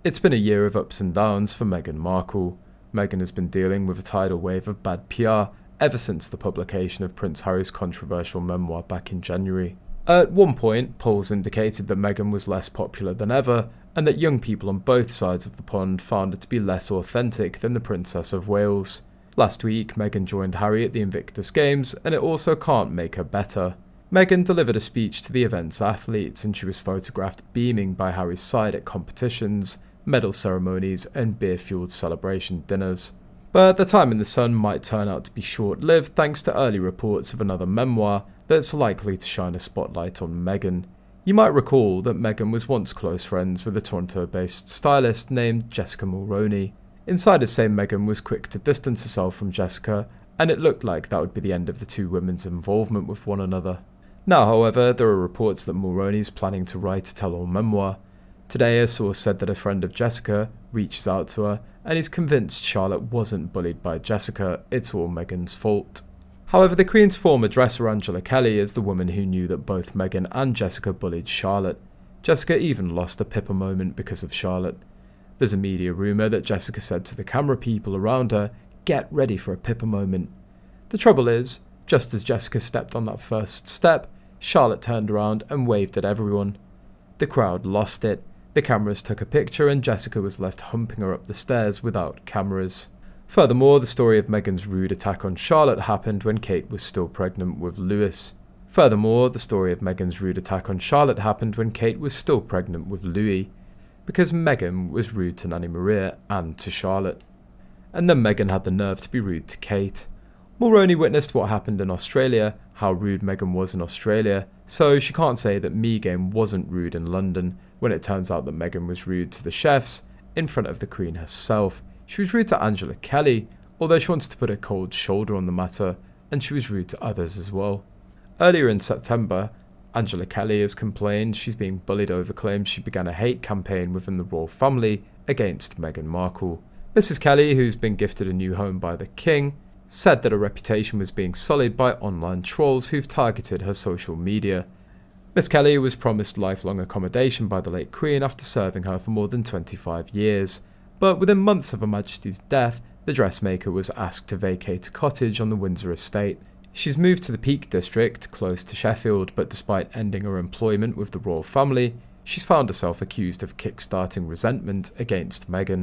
It's been a year of ups and downs for Meghan Markle. Meghan has been dealing with a tidal wave of bad PR ever since the publication of Prince Harry's controversial memoir back in January. At one point, polls indicated that Meghan was less popular than ever, and that young people on both sides of the pond found her to be less authentic than the Princess of Wales. Last week, Meghan joined Harry at the Invictus Games, and it also can't make her better. Meghan delivered a speech to the event's athletes, and she was photographed beaming by Harry's side at competitions, medal ceremonies, and beer-fueled celebration dinners. But the time in the sun might turn out to be short-lived thanks to early reports of another memoir that's likely to shine a spotlight on Meghan. You might recall that Meghan was once close friends with a Toronto-based stylist named Jessica Mulroney. Insiders say Meghan was quick to distance herself from Jessica, and it looked like that would be the end of the two women's involvement with one another. Now, however, there are reports that Mulroney is planning to write a tell-all memoir. Today, a source said that a friend of Jessica reaches out to her, and is convinced Charlotte wasn't bullied by Jessica, it's all Meghan's fault. However, the Queen's former dresser Angela Kelly is the woman who knew that both Meghan and Jessica bullied Charlotte. Jessica even lost a Pippa moment because of Charlotte. There's a media rumour that Jessica said to the camera people around her, "Get ready for a Pippa moment." The trouble is, just as Jessica stepped on that first step, Charlotte turned around and waved at everyone. The crowd lost it. The cameras took a picture and Jessica was left humping her up the stairs without cameras. Furthermore, the story of Meghan's rude attack on Charlotte happened when Kate was still pregnant with Louis. Because Meghan was rude to Nanny Maria and to Charlotte. And then Meghan had the nerve to be rude to Kate. Mulroney witnessed what happened in Australia, how rude Meghan was in Australia, so she can't say that Meghan wasn't rude in London, when it turns out that Meghan was rude to the chefs in front of the Queen herself. She was rude to Angela Kelly, although she wants to put a cold shoulder on the matter, and she was rude to others as well. Earlier in September, Angela Kelly has complained she's being bullied over claims she began a hate campaign within the royal family against Meghan Markle. Mrs. Kelly, who's been gifted a new home by the King, said that her reputation was being sullied by online trolls who've targeted her social media. Miss Kelly was promised lifelong accommodation by the late Queen after serving her for more than 25 years, but within months of Her Majesty's death, the dressmaker was asked to vacate a cottage on the Windsor estate. She's moved to the Peak District, close to Sheffield, but despite ending her employment with the royal family, she's found herself accused of kick-starting resentment against Meghan.